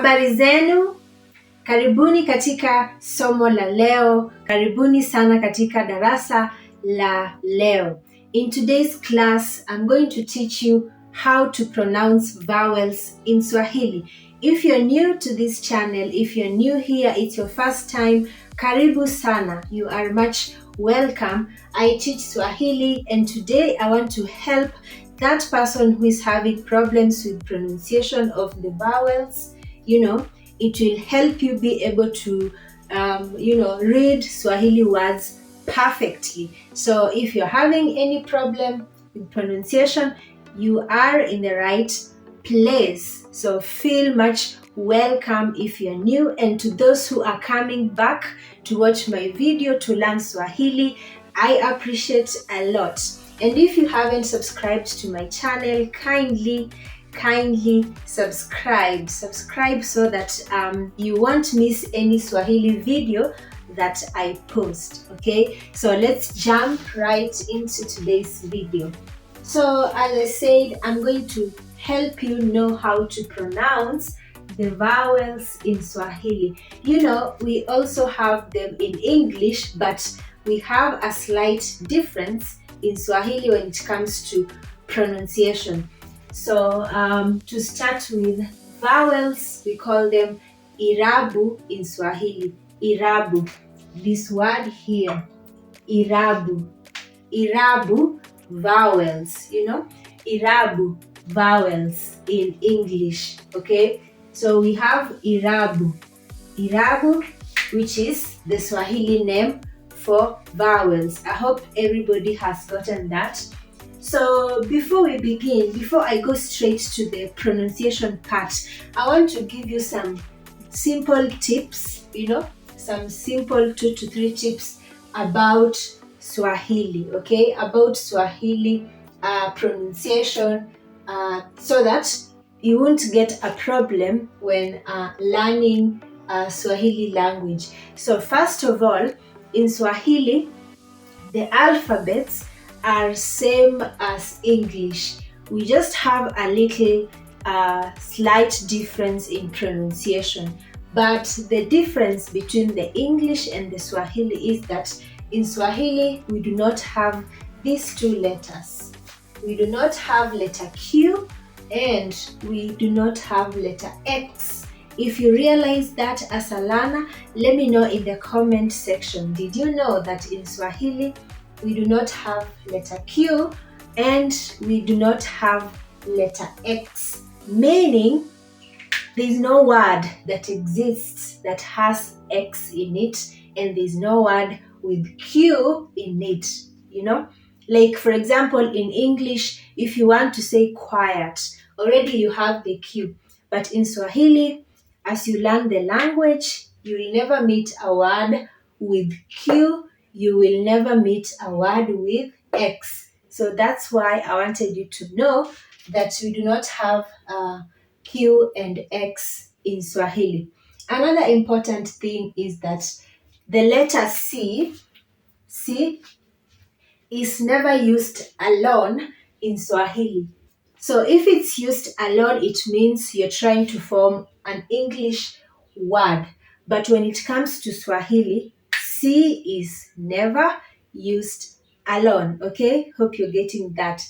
Habari zenu, karibuni katika somo la leo, karibuni sana katika darasa la leo. In today's class, I'm going to teach you how to pronounce vowels in Swahili. If you're new to this channel, if you're new here, it's your first time, karibu sana. You are much welcome. I teach Swahili and today I want to help that person who is having problems with pronunciation of the vowels. It will help you be able to, read Swahili words perfectly. So if you're having any problem with pronunciation, you are in the right place. So feel much welcome if you're new, and to those who are coming back to watch my video to learn Swahili, I appreciate a lot. And if you haven't subscribed to my channel, kindly subscribe so that you won't miss any Swahili video that I post. Okay, so let's jump right into today's video. So as I said, I'm going to help you know how to pronounce the vowels in Swahili. We also have them in English, but we have a slight difference in Swahili when it comes to pronunciation. So to start with vowels, we call them irabu in Swahili. Irabu, this word here, irabu. Irabu, vowels, irabu, vowels in English, okay? So we have irabu. Irabu, which is the Swahili name for vowels. I hope everybody has gotten that. So before we begin, before I go straight to the pronunciation part, I want to give you some simple tips, some simple 2 to 3 tips about Swahili, okay? About Swahili pronunciation, so that you won't get a problem when learning Swahili language. So first of all, in Swahili, the alphabets are same as English. We just have a little slight difference in pronunciation. But the difference between the English and the Swahili is that in Swahili, we do not have these 2 letters. We do not have letter Q and we do not have letter X. If you realize that as a learner, let me know in the comment section. Did you know that in Swahili, we do not have letter Q and we do not have letter X? Meaning, there is no word that exists that has X in it, and there is no word with Q in it, Like, for example, in English, if you want to say quiet, already you have the Q. But in Swahili, as you learn the language, you will never meet a word with Q. You will never meet a word with X. So that's why I wanted you to know that we do not have Q and X in Swahili. Another important thing is that the letter C is never used alone in Swahili. So if it's used alone, it means you're trying to form an English word. But when it comes to Swahili, C is never used alone, okay? Hope you're getting that.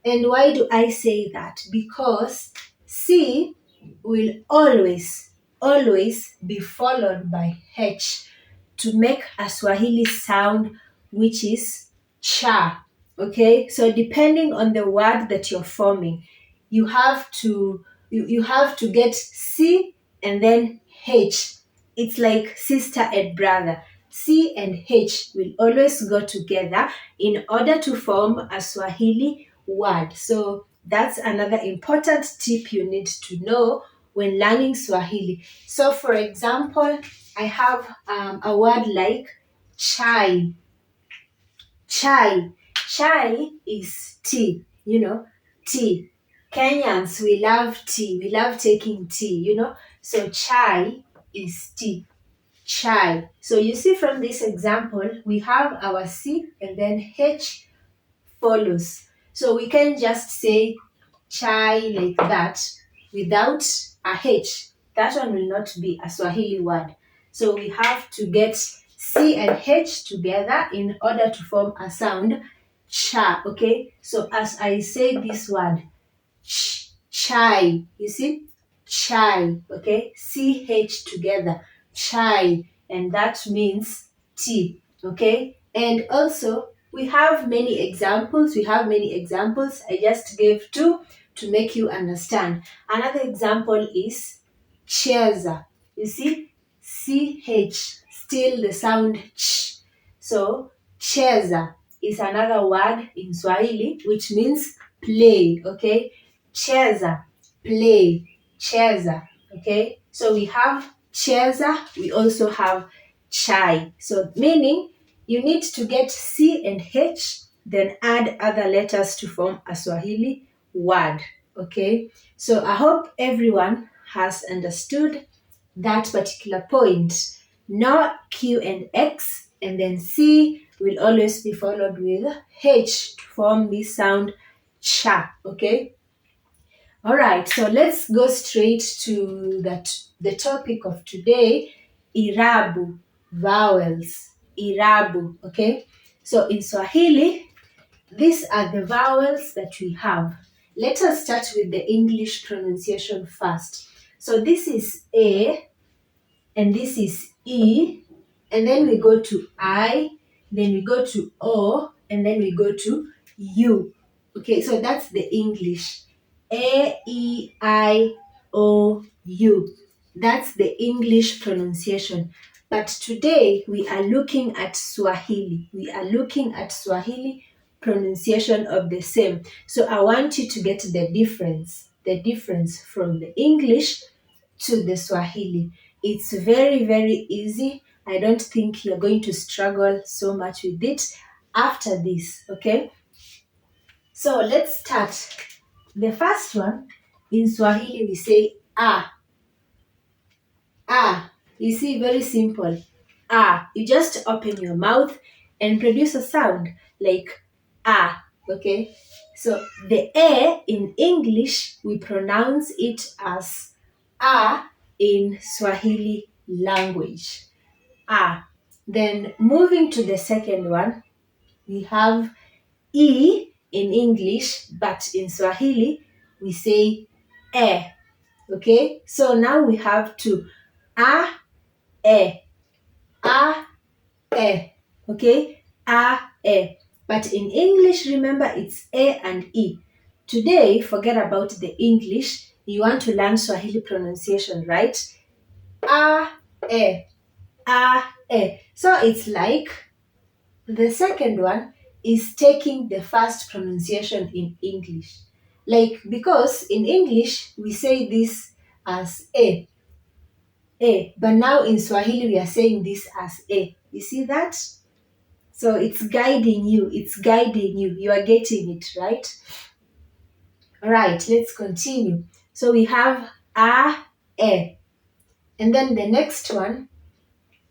And why do I say that? Because C will always be followed by H to make a Swahili sound, which is cha, okay? So depending on the word that you're forming, you have to get C and then H. It's like sister and brother. C and H will always go together in order to form a Swahili word. So that's another important tip you need to know when learning Swahili. So for example, I have a word like chai. Chai. Chai is tea, tea. Kenyans, we love tea. We love taking tea, So chai is tea. Chai. So you see from this example, we have our C and then H follows. So we can just say chai like that without a H. that one will not be a Swahili word. So we have to get C and H together in order to form a sound cha, okay? So as I say this word, chai, you see? Chai, okay? CH together, chai, and that means tea, okay? And also, we have many examples. I just gave two to make you understand. Another example is cheza. You see? CH, still the sound ch. So, cheza is another word in Swahili which means play, okay? Cheza, play, cheza, okay? So we have cheza, we also have chai. So meaning you need to get C and H, then add other letters to form a Swahili word, okay? So I hope everyone has understood that particular point. Now Q and X, and then C will always be followed with H to form this sound cha, okay? All right, so let's go straight to the topic of today, irabu, vowels, irabu, okay? So in Swahili, these are the vowels that we have. Let us start with the English pronunciation first. So this is A, and this is E, and then we go to I, then we go to O, and then we go to U. Okay, so that's the English. A, E, I, O, U. That's the English pronunciation. But today we are looking at Swahili. We are looking at Swahili pronunciation of the same. So I want you to get the difference from the English to the Swahili. It's very, very easy. I don't think you're going to struggle so much with it after this, okay? So let's start. The first one, in Swahili we say ah. Ah. You see, very simple. Ah. You just open your mouth and produce a sound like ah, okay? So the A in English, we pronounce it as ah in Swahili language. Ah. Then moving to the second one, we have E in English, but in Swahili, we say E. Okay? So now we have to A, E, A, E. Okay? A, E. But in English, remember it's A and E. Today, forget about the English. You want to learn Swahili pronunciation, right? A, E, A, E. So it's like the second one is taking the first pronunciation in English. Like, because in English, we say this as A. But now in Swahili, we are saying this as A. You see that? So it's guiding you. You are getting it, right? All right, let's continue. So we have A, E. And then the next one,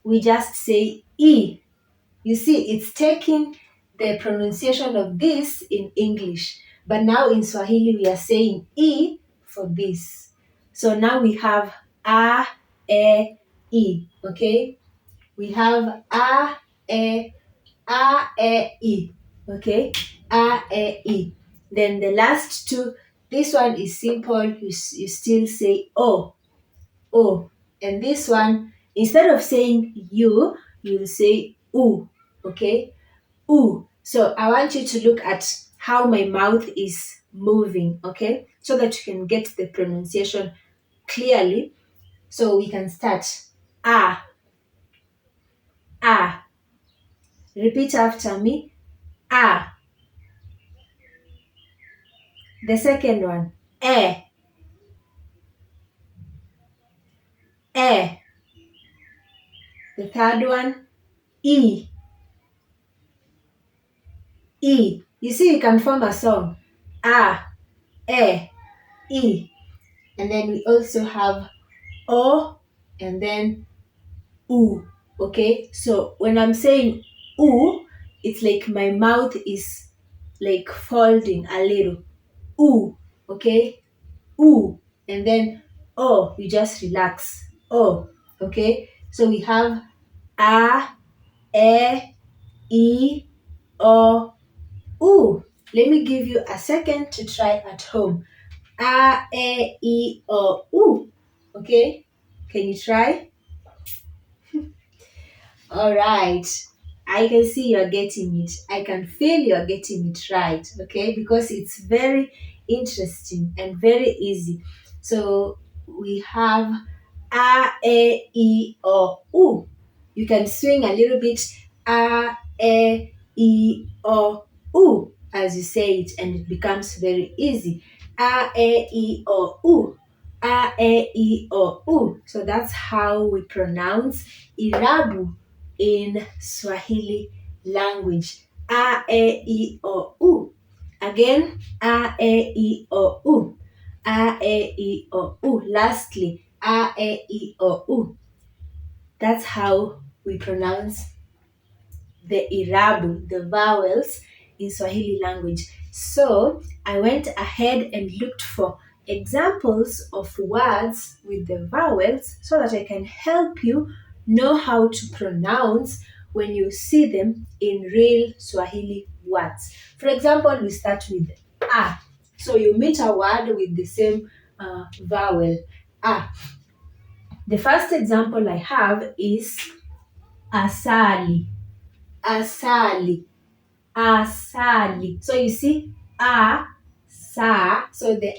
we just say E. You see, it's taking the pronunciation of this in English. But now in Swahili, we are saying E for this. So now we have A, E, E. Okay? We have A, E, E. Okay? A, E. Then the last two, this one is simple. You still say O. O. And this one, instead of saying you will say U. Okay? U. So I want you to look at how my mouth is moving, okay? So that you can get the pronunciation clearly. So we can start. Ah. Ah. Repeat after me. Ah. The second one. Eh. Eh. The third one. E. E. You see, you can form a song. Ah. Eh. E. And then we also have O and then U. Okay, so when I'm saying U, it's like my mouth is like folding a little. U. Okay, U. And then O, you just relax. O, okay? So we have A, E, O, U. Let me give you a second to try at home. A, O, U. Okay? Can you try? All right. I can see you're getting it. I can feel you're getting it right, okay? Because it's very interesting and very easy. So we have A, O, U. You can swing a little bit A, O, U as you say it, and it becomes very easy. A, O, U. A, O, U. So that's how we pronounce irabu in Swahili language. A, O, U. Again, A, O, U. A, O, U. Lastly, A, O, U. That's how we pronounce the irabu, the vowels in Swahili language. So I went ahead and looked for examples of words with the vowels so that I can help you know how to pronounce when you see them in real Swahili words. For example, we start with A. So you meet a word with the same vowel, A. The first example I have is asali. Asali. Asali. So you see, sa. So the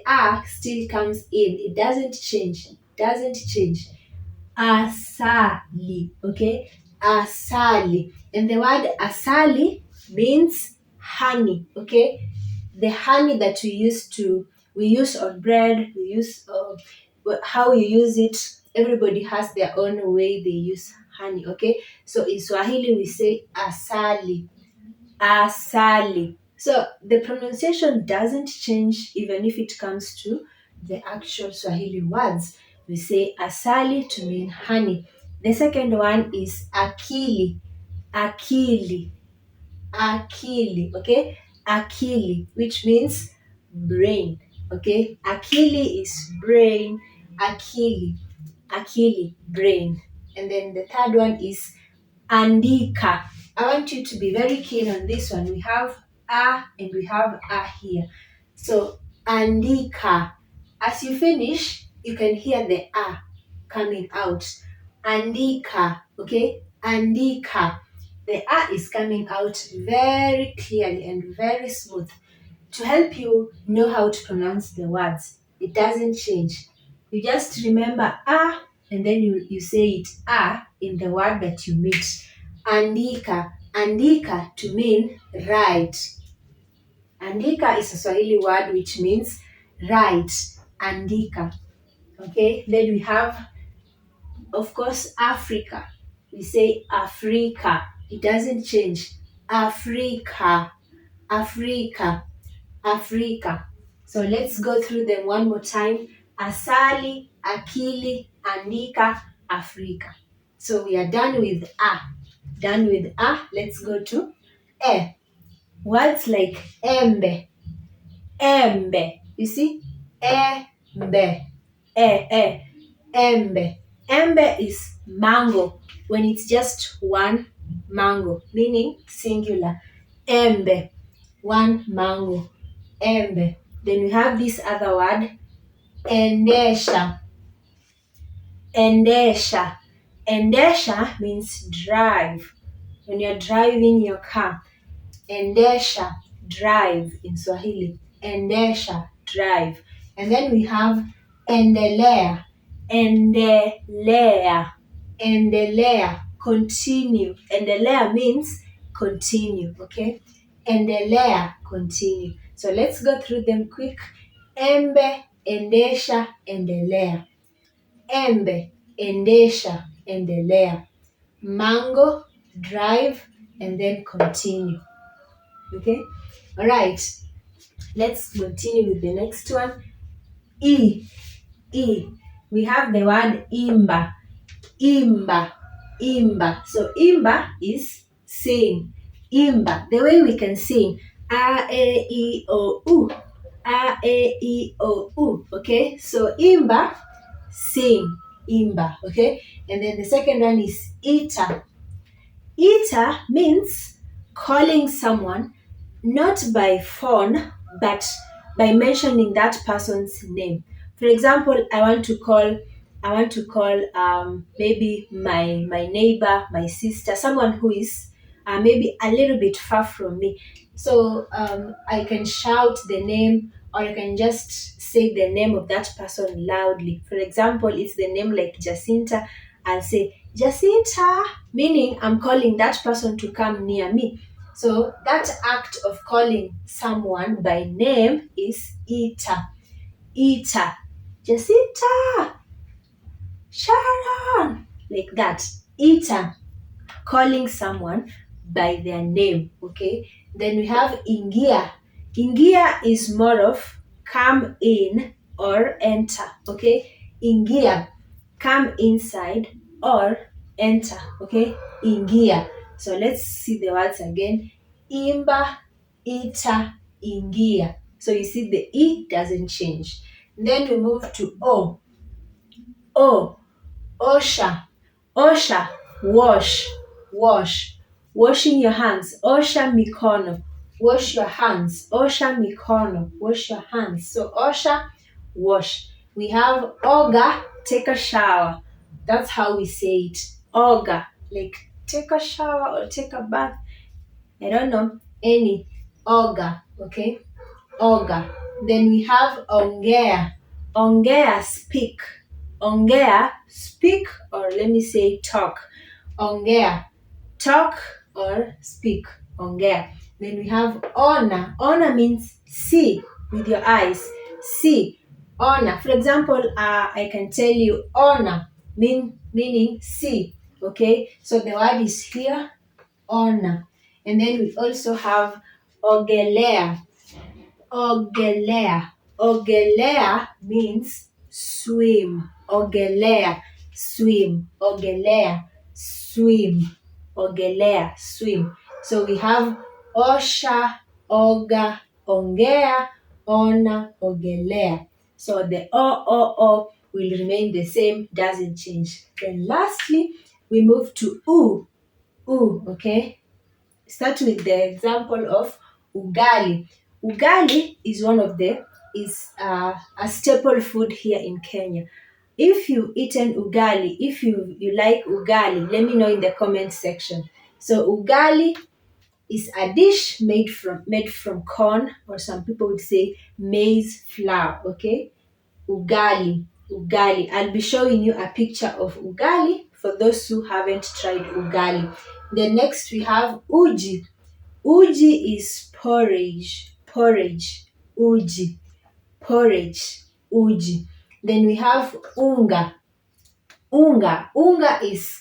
A still comes in. It doesn't change. Doesn't change. Asali. Okay? Asali. And the word asali means honey. Okay? The honey that we use on bread, we use how you use it. Everybody has their own way they use honey. Okay? So in Swahili we say asali. Asali. So the pronunciation doesn't change even if it comes to the actual Swahili words. We say asali to mean honey. The second one is akili. Akili. Akili. Okay? Akili, which means brain. Okay? Akili is brain. Akili. Akili, brain. And then the third one is andika. I want you to be very keen on this one. We have a and we have a here. So andika. As you finish, you can hear the a coming out. Andika. Okay? Andika. The a is coming out very clearly and very smooth to help you know how to pronounce the words. It doesn't change. You just remember a and then you say it in the word that you meet. Andika. Andika to mean write. Andika is a Swahili word which means write. Andika. Okay, then we have, of course, Africa. We say Africa. It doesn't change. Africa. Africa. Africa. So let's go through them one more time. Asali, akili, andika, Africa. So we are done with a. Done with a. Let's go to e. Words like embe. Embe. You see? Embe. Embe. Embe is mango when it's just one mango, meaning singular. Embe. One mango. Embe. Then we have this other word, endesha. Endesha. Endesha means drive. When you're driving your car, endesha, drive in Swahili. Endesha, drive. And then we have endelea. Endelea. Endelea, continue. Endelea means continue, okay? Endelea, continue. So let's go through them quick. Embe, endesha, endelea. Embe, endesha, endelea. Mango, drive, and then continue. Okay? All right. Let's continue with the next one. E. E. We have the word imba. Imba. Imba. So imba is sing. Imba. The way we can sing. A, E, I, O, U. A, E, I, O, U. Okay, so imba, sing, imba. Okay, and then the second one is ita. Ita means calling someone not by phone but by mentioning that person's name. For example, I want to call maybe my neighbor, my sister, someone who is maybe a little bit far from me. So I can shout the name, or I can just say the name of that person loudly. For example, it's the name like Jacinta. I'll say Jacinta, meaning I'm calling that person to come near me. So that act of calling someone by name is ita. Ita. Jacinta, Sharon, like that. Ita, calling someone by their name. Okay. Then we have ingia. Ingia is more of come in or enter. Okay. Ingia, come inside or enter. Okay. Ingia. So let's see the words again. Imba, ita, ingia. So you see the E doesn't change. Then we move to O. O, osha. Osha, wash, wash. Washing your hands. Osha mikono. Wash your hands. Osha mikono. Wash your hands. So osha, wash. We have oga, take a shower. That's how we say it. Oga, like take a shower or take a bath. I don't know. Any. Oga, okay? Oga. Then we have ongea. Ongea, speak. Ongea, speak, or let me say talk. Ongea, talk or speak. Ongea. Then we have ona. Ona means see with your eyes. See. Ona. For example, I can tell you ona meaning see. Okay. So the word is here, ona. And then we also have ogelea. Ogelea. Ogelea means swim. Ogelea, swim. Ogelea, swim. Ogelea, swim. So we have osha, oga, ongea, ona, ogelea. So the o will remain the same, doesn't change. Then lastly, we move to u. U, okay? Start with the example of ugali. Ugali is a staple food here in Kenya. If you've eaten ugali, if you like ugali, let me know in the comment section. So ugali is a dish made from corn, or some people would say maize flour. Okay, ugali, ugali. I'll be showing you a picture of ugali for those who haven't tried ugali. Then next we have uji. Uji is porridge, uji, porridge, uji. Then we have unga. Unga is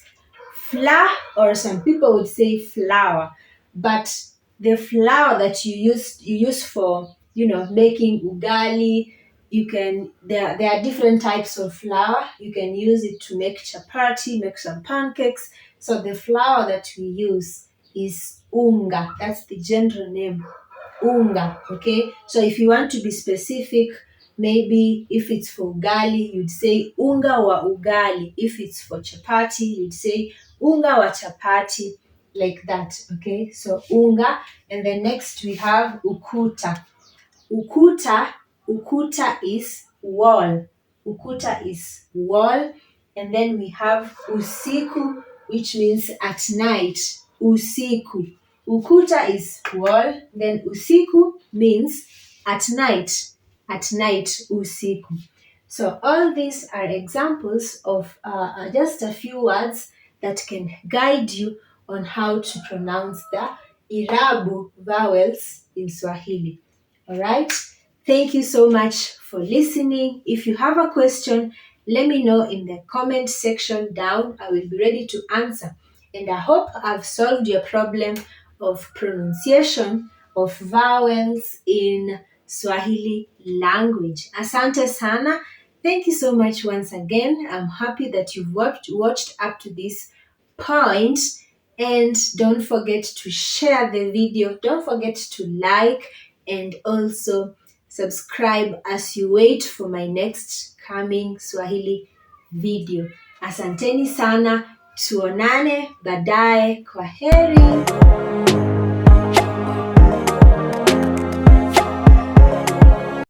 flour, or some people would say flour, but the flour that you use for making ugali. There are different types of flour. You can use it to make chapati, make some pancakes. So the flour that we use is unga. That's the general name, unga. Okay, so if you want to be specific, maybe if it's for ugali, you'd say unga wa ugali. If it's for chapati, you'd say unga wa chapati, like that. Okay, so unga. And then next we have ukuta. Ukuta is wall. Ukuta is wall. And then we have usiku, which means at night. Usiku. Ukuta is wall. Then usiku means at night. At night, usiku. So all these are examples of just a few words that can guide you on how to pronounce the irabu vowels in Swahili. All right. Thank you so much for listening. If you have a question, let me know in the comment section down. I will be ready to answer. And I hope I've solved your problem of pronunciation of vowels in Swahili language. Asante sana. Thank you so much once again. I'm happy that you've watched up to this point. And don't forget to share the video. Don't forget to like and also subscribe as you wait for my next coming Swahili video. Asanteni sana, tuonane baadaye. Kwaheri.